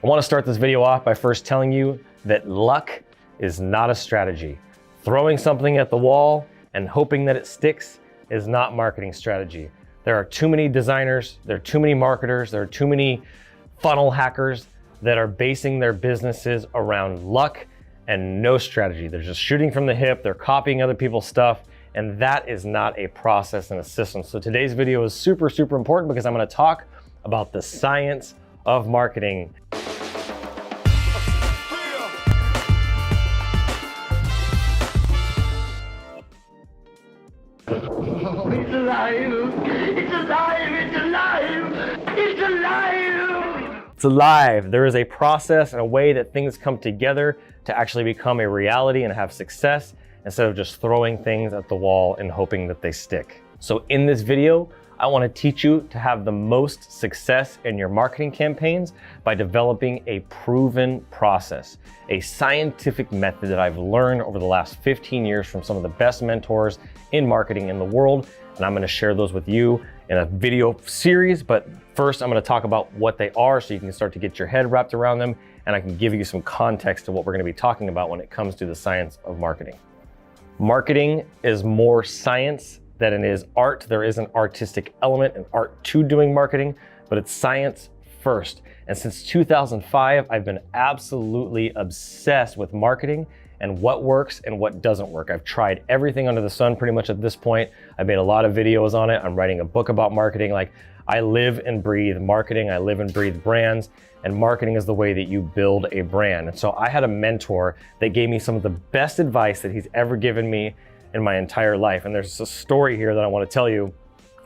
I want to start this video off by first telling you that luck is not a strategy. Throwing something at the wall and hoping that it sticks is not marketing strategy. There are too many designers, there are too many marketers, there are too many funnel hackers that are basing their businesses around luck and no strategy. They're just shooting from the hip, they're copying other people's stuff, and that is not a process and a system. So today's video is super important because I'm gonna talk about the science of marketing. Oh, it's alive! It's alive! It's alive! It's alive! It's alive. There is a process and a way that things come together to actually become a reality and have success instead of just throwing things at the wall and hoping that they stick. So in this video, I want to teach you to have the most success in your marketing campaigns by developing a proven process, a scientific method that I've learned over the last 15 years from some of the best mentors in marketing in the world. And I'm going to share those with you in a video series. But first, I'm going to talk about what they are so you can start to get your head wrapped around them. And I can give you some context to what we're going to be talking about when it comes to the science of marketing. Marketing is more science than it is art. There is an artistic element and art to doing marketing, but it's science first. And since 2005, I've been absolutely obsessed with marketing and what works and what doesn't work. I've tried everything under the sun pretty much at this point. I've made a lot of videos on it. I'm writing a book about marketing. Like, I live and breathe marketing. I live and breathe brands, and marketing is the way that you build a brand. And so I had a mentor that gave me some of the best advice that he's ever given me in my entire life. And there's a story here that I want to tell you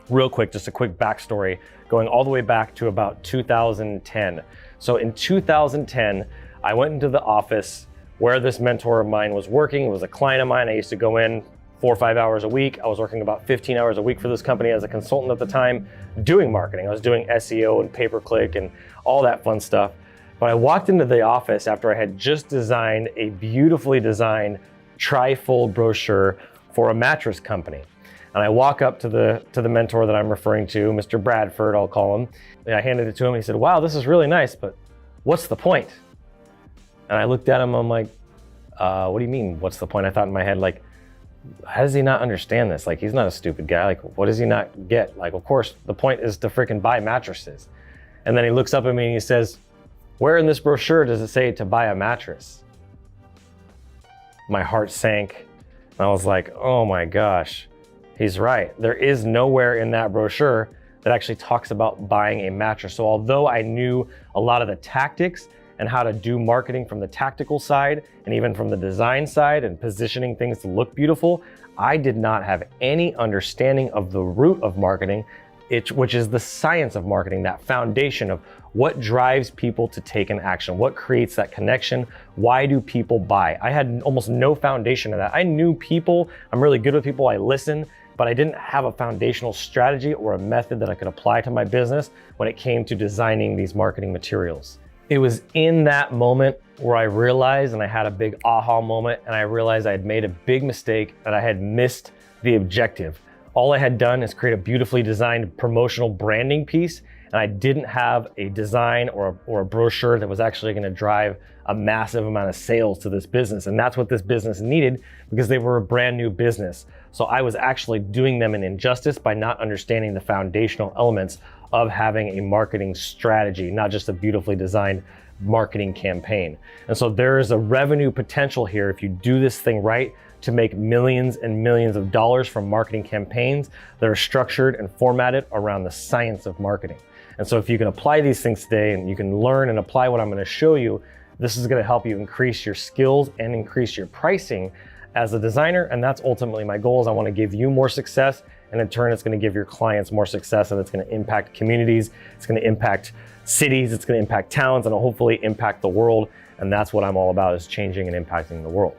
real quick, just a quick backstory going all the way back to about 2010. So in 2010, I went into the office where this mentor of mine was working. It was a client of mine. I used to go in 4 or 5 hours a week. I was working about 15 hours a week for this company as a consultant at the time, doing marketing. I was doing SEO and pay-per-click and all that fun stuff. But I walked into the office after I had just designed a beautifully designed tri-fold brochure for a mattress company. And I walk up to the mentor that I'm referring to, Mr. Bradford, I'll call him. And I handed it to him. He said, "Wow, this is really nice, but what's the point?" And I looked at him, I'm like, what do you mean, what's the point? I thought in my head, like, how does he not understand this? Like, he's not a stupid guy. Like, what does he not get? Like, of course, the point is to freaking buy mattresses. And then he looks up at me and he says, "Where in this brochure does it say to buy a mattress?" My heart sank. And I was like, oh my gosh, he's right. There is nowhere in that brochure that actually talks about buying a mattress. So although I knew a lot of the tactics and how to do marketing from the tactical side and even from the design side and positioning things to look beautiful, I did not have any understanding of the root of marketing, which is the science of marketing, that foundation of what drives people to take an action, what creates that connection, why do people buy? I had almost no foundation of that. I knew people, I'm really good with people, I listen, but I didn't have a foundational strategy or a method that I could apply to my business when it came to designing these marketing materials. It was in that moment where I realized, and I had a big aha moment, and I realized I had made a big mistake and I had missed the objective. All I had done is create a beautifully designed promotional branding piece, and I didn't have a design or a brochure that was actually going to drive a massive amount of sales to this business. And that's what this business needed because they were a brand new business. So I was actually doing them an injustice by not understanding the foundational elements of having a marketing strategy, not just a beautifully designed marketing campaign. And so there is a revenue potential here if you do this thing right to make millions and millions of dollars from marketing campaigns that are structured and formatted around the science of marketing. And so if you can apply these things today and you can learn and apply what I'm going to show you, this is going to help you increase your skills and increase your pricing as a designer. And that's ultimately my goal. Is I want to give you more success, and in turn, it's going to give your clients more success, and it's going to impact communities. It's going to impact cities. It's going to impact towns, and it'll hopefully impact the world. And that's what I'm all about, is changing and impacting the world.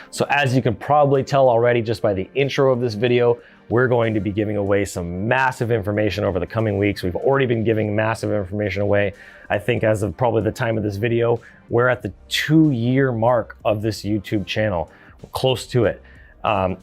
So as you can probably tell already just by the intro of this video, we're going to be giving away some massive information over the coming weeks. We've already been giving massive information away. I think as of probably the time of this video, we're at the 2-year mark of this YouTube channel. We're close to it.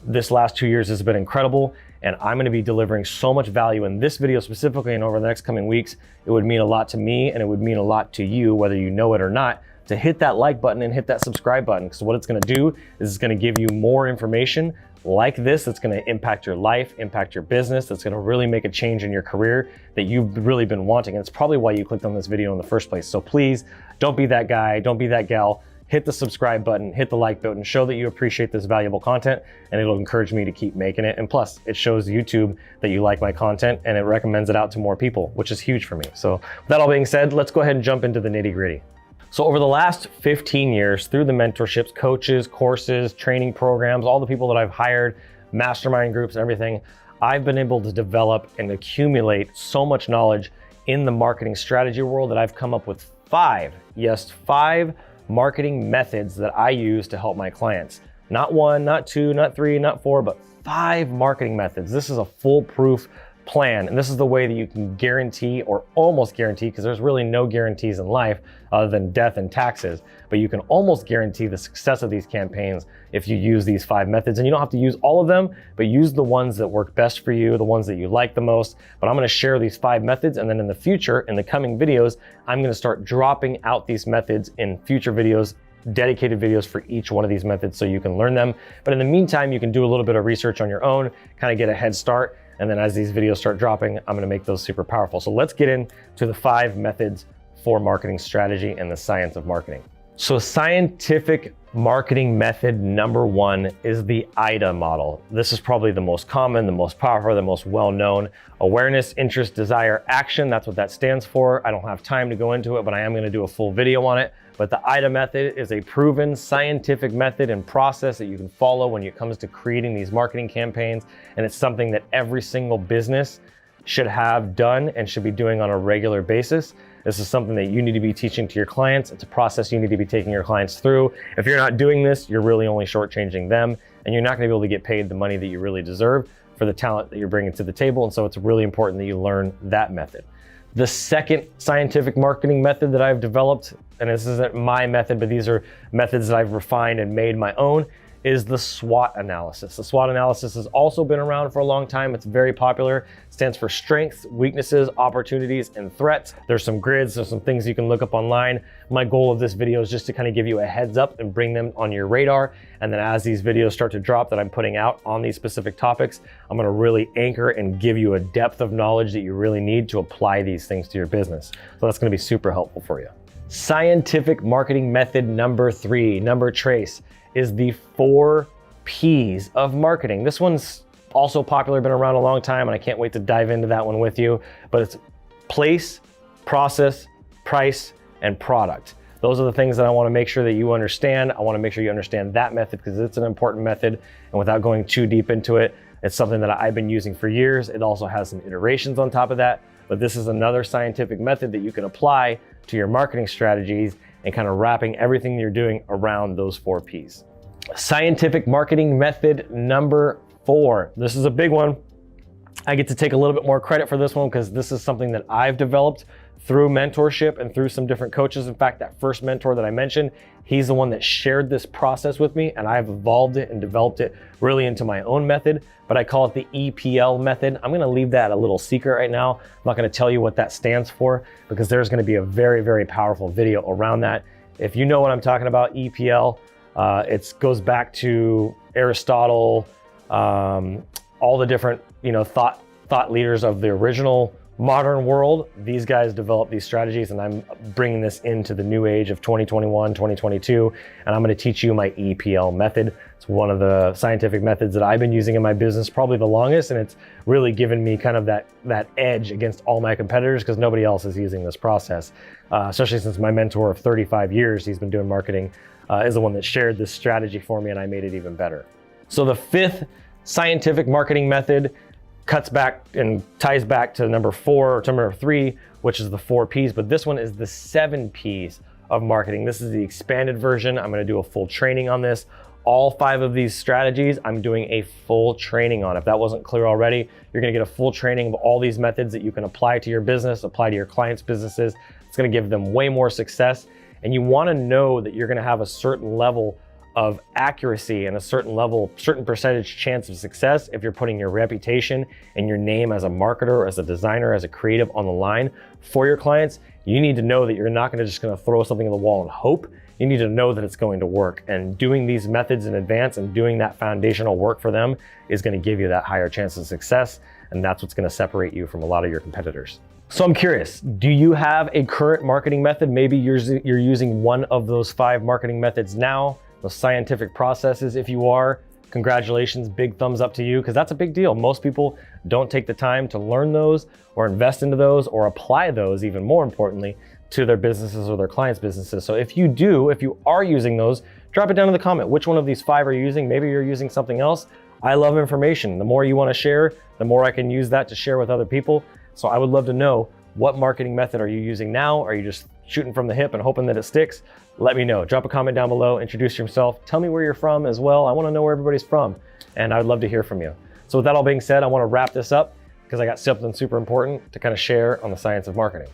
This last 2 years has been incredible. And I'm gonna be delivering so much value in this video specifically and over the next coming weeks. It would mean a lot to me and it would mean a lot to you, whether you know it or not, to hit that like button and hit that subscribe button. Because what it's gonna do is it's gonna give you more information like this that's gonna impact your life, impact your business, that's gonna really make a change in your career that you've really been wanting. And it's probably why you clicked on this video in the first place. So please, don't be that guy, don't be that gal. Hit the subscribe button, hit the like button, show that you appreciate this valuable content, and it'll encourage me to keep making it. And plus, it shows YouTube that you like my content and it recommends it out to more people, which is huge for me. So with that all being said, let's go ahead and jump into the nitty-gritty. So over the last 15 years, through the mentorships, coaches, courses, training programs, all the people that I've hired, mastermind groups, everything, I've been able to develop and accumulate so much knowledge in the marketing strategy world that I've come up with five marketing methods that I use to help my clients. Not one, not two, not three, not four, but 5 marketing methods. This is a foolproof plan. And this is the way that you can guarantee, or almost guarantee, because there's really no guarantees in life other than death and taxes, but you can almost guarantee the success of these campaigns if you use these 5 methods. And you don't have to use all of them, but use the ones that work best for you, the ones that you like the most. But I'm gonna share these 5 methods, and then in the future, in the coming videos, I'm gonna start dropping out these methods in future videos, dedicated videos for each one of these methods so you can learn them. But in the meantime, you can do a little bit of research on your own, kind of get a head start. And then as these videos start dropping, I'm gonna make those super powerful. So let's get into the 5 methods for marketing strategy and the science of marketing. So scientific marketing method number 1 is the AIDA model. This is probably the most common, the most powerful, the most well-known. Awareness, interest, desire, action. That's what that stands for. I don't have time to go into it, but I am gonna do a full video on it. But the AIDA method is a proven scientific method and process that you can follow when it comes to creating these marketing campaigns. And it's something that every single business should have done and should be doing on a regular basis. This is something that you need to be teaching to your clients. It's a process you need to be taking your clients through. If you're not doing this, you're really only shortchanging them, and you're not gonna be able to get paid the money that you really deserve for the talent that you're bringing to the table. And so it's really important that you learn that method. The second scientific marketing method that I've developed, and this isn't my method, but these are methods that I've refined and made my own, is the SWOT analysis. The SWOT analysis has also been around for a long time. It's very popular. It stands for strengths, weaknesses, opportunities, and threats. There's some grids, there's some things you can look up online. My goal of this video is just to kind of give you a heads up and bring them on your radar. And then as these videos start to drop that I'm putting out on these specific topics, I'm gonna really anchor and give you a depth of knowledge that you really need to apply these things to your business. So that's gonna be super helpful for you. Scientific marketing method number 3, number trace, is the 4 P's of marketing. This one's also popular, been around a long time, and I can't wait to dive into that one with you. But it's place, process, price, and product. Those are the things that I wanna make sure that you understand. I wanna make sure you understand that method because it's an important method. And without going too deep into it, it's something that I've been using for years. It also has some iterations on top of that. But this is another scientific method that you can apply to your marketing strategies and kind of wrapping everything you're doing around those 4 P's. Scientific marketing method number 4. This is a big one. I get to take a little bit more credit for this one because this is something that I've developed through mentorship and through some different coaches. In fact, that first mentor that I mentioned, he's the one that shared this process with me, and I've evolved it and developed it really into my own method, but I call it the EPL method. I'm gonna leave that a little secret right now. I'm not gonna tell you what that stands for because there's gonna be a very, very powerful video around that. If you know what I'm talking about, EPL, it goes back to Aristotle, all the different thought leaders of the original modern world. These guys developed these strategies, and I'm bringing this into the new age of 2021, 2022, and I'm gonna teach you my EPL method. It's one of the scientific methods that I've been using in my business probably the longest, and it's really given me kind of that edge against all my competitors because nobody else is using this process, especially since my mentor of 35 years, he's been doing marketing, is the one that shared this strategy for me, and I made it even better. So the 5th scientific marketing method cuts back and ties back to number 4 or to number 3, which is the 4 P's, but this one is the 7 P's of marketing. This is the expanded version. I'm gonna do a full training on this. All 5 of these strategies, I'm doing a full training on. If that wasn't clear already, you're gonna get a full training of all these methods that you can apply to your business, apply to your clients' businesses. It's gonna give them way more success. And you wanna know that you're gonna have a certain level of accuracy and a certain level, certain percentage chance of success if you're putting your reputation and your name as a marketer, as a designer, as a creative on the line for your clients. You need to know that you're not just gonna throw something in the wall and hope. You need to know that it's going to work. And doing these methods in advance and doing that foundational work for them is gonna give you that higher chance of success. And that's what's gonna separate you from a lot of your competitors. So I'm curious, do you have a current marketing method? Maybe you're using one of those 5 marketing methods now, those scientific processes. If you are, congratulations, big thumbs up to you, because that's a big deal. Most people don't take the time to learn those or invest into those or apply those, even more importantly, to their businesses or their clients' businesses. So if you are using those, drop it down in the comment. Which one of these 5 are you using? Maybe you're using something else. I love information. The more you want to share, the more I can use that to share with other people. So I would love to know, what marketing method are you using now? Are you just shooting from the hip and hoping that it sticks? Let me know. Drop a comment down below, introduce yourself, tell me where you're from as well. I want to know where everybody's from, and I'd love to hear from you. So with that all being said, I want to wrap this up because I got something super important to kind of share on the science of marketing.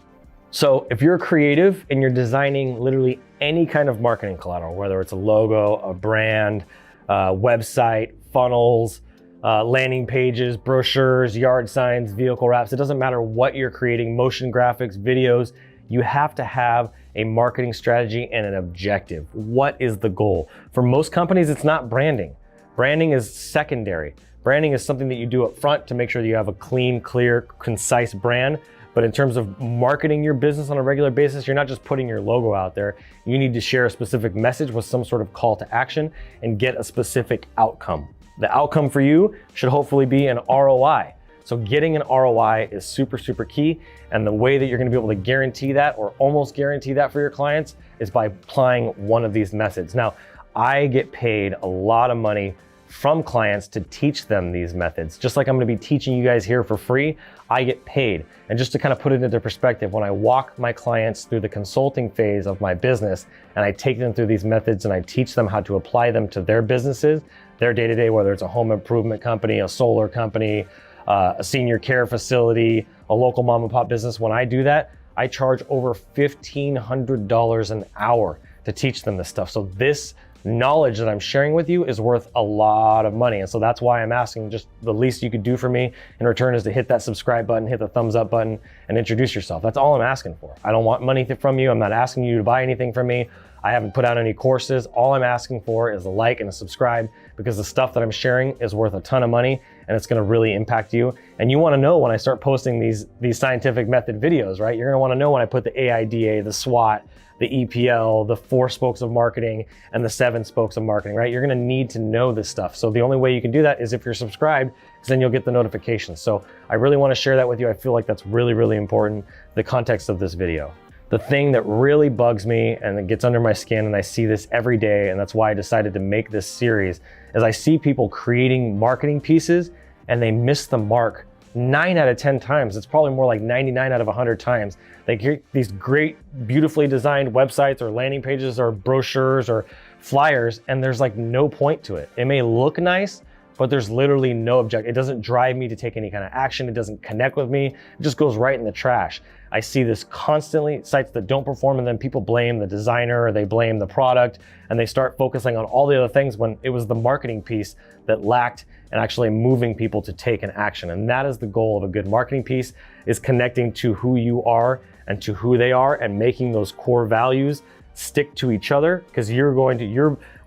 So if you're creative and you're designing literally any kind of marketing collateral, whether it's a logo, a brand, website, funnels, landing pages, brochures, yard signs, vehicle wraps, it doesn't matter what you're creating, motion graphics, videos, you have to have a marketing strategy and an objective. What is the goal? For most companies, it's not branding. Branding is secondary. Branding is something that you do up front to make sure that you have a clean, clear, concise brand. But in terms of marketing your business on a regular basis, you're not just putting your logo out there. You need to share a specific message with some sort of call to action and get a specific outcome. The outcome for you should hopefully be an ROI. So getting an ROI is super, super key. And the way that you're gonna be able to guarantee that or almost guarantee that for your clients is by applying one of these methods. Now, I get paid a lot of money from clients to teach them these methods. Just like I'm gonna be teaching you guys here for free, I get paid. And just to kind of put it into perspective, when I walk my clients through the consulting phase of my business and I take them through these methods and I teach them how to apply them to their businesses, their day-to-day, whether it's a home improvement company, a solar company, a senior care facility, a local mom and pop business, when I do that, I charge over $1,500 an hour to teach them this stuff. So this knowledge that I'm sharing with you is worth a lot of money. And so that's why I'm asking, just the least you could do for me in return is to hit that subscribe button, hit the thumbs up button, and introduce yourself. That's all I'm asking for. I don't want money from you. I'm not asking you to buy anything from me. I haven't put out any courses. All I'm asking for is a like and a subscribe, because the stuff that I'm sharing is worth a ton of money and it's gonna really impact you. And you wanna know when I start posting these scientific method videos, right? You're gonna wanna know when I put the AIDA, the SWOT, the EPL, the 4 spokes of marketing, and the 7 spokes of marketing, right? You're gonna need to know this stuff. So the only way you can do that is if you're subscribed, because then you'll get the notifications. So I really wanna share that with you. I feel like that's really, really important, the context of this video. The thing that really bugs me and that gets under my skin, and I see this every day, and that's why I decided to make this series, is I see people creating marketing pieces and they miss the mark 9 out of 10 times. It's probably more like 99 out of 100 times. They create these great, beautifully designed websites or landing pages or brochures or flyers, and there's like no point to it. It may look nice, but there's literally no objective. It doesn't drive me to take any kind of action. It doesn't connect with me. It just goes right in the trash. I see this constantly, sites that don't perform, and then people blame the designer or they blame the product, and they start focusing on all the other things when it was the marketing piece that lacked and actually moving people to take an action. And that is the goal of a good marketing piece, is connecting to who you are and to who they are and making those core values stick to each other, because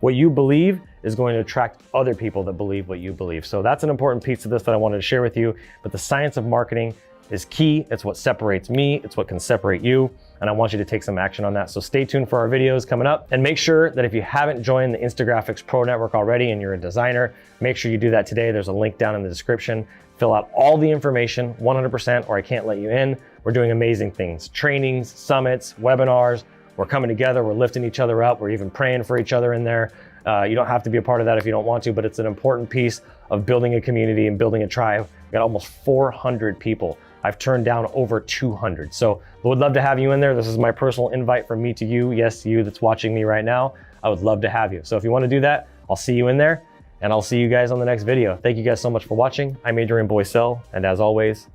what you believe is going to attract other people that believe what you believe. So that's an important piece of this that I wanted to share with you. But the science of marketing is key. It's what separates me. It's what can separate you. And I want you to take some action on that. So stay tuned for our videos coming up. And make sure that if you haven't joined the Instagraphics Pro Network already and you're a designer, make sure you do that today. There's a link down in the description. Fill out all the information 100% or I can't let you in. We're doing amazing things. Trainings, summits, webinars. We're coming together. We're lifting each other up. We're even praying for each other in there. You don't have to be a part of that if you don't want to, but it's an important piece of building a community and building a tribe. We got almost 400 people. I've turned down over 200. So I would love to have you in there. This is my personal invite from me to you. Yes, you that's watching me right now. I would love to have you. So if you want to do that, I'll see you in there, and I'll see you guys on the next video. Thank you guys so much for watching. I'm Adrian Boycell, and as always,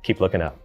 keep looking up.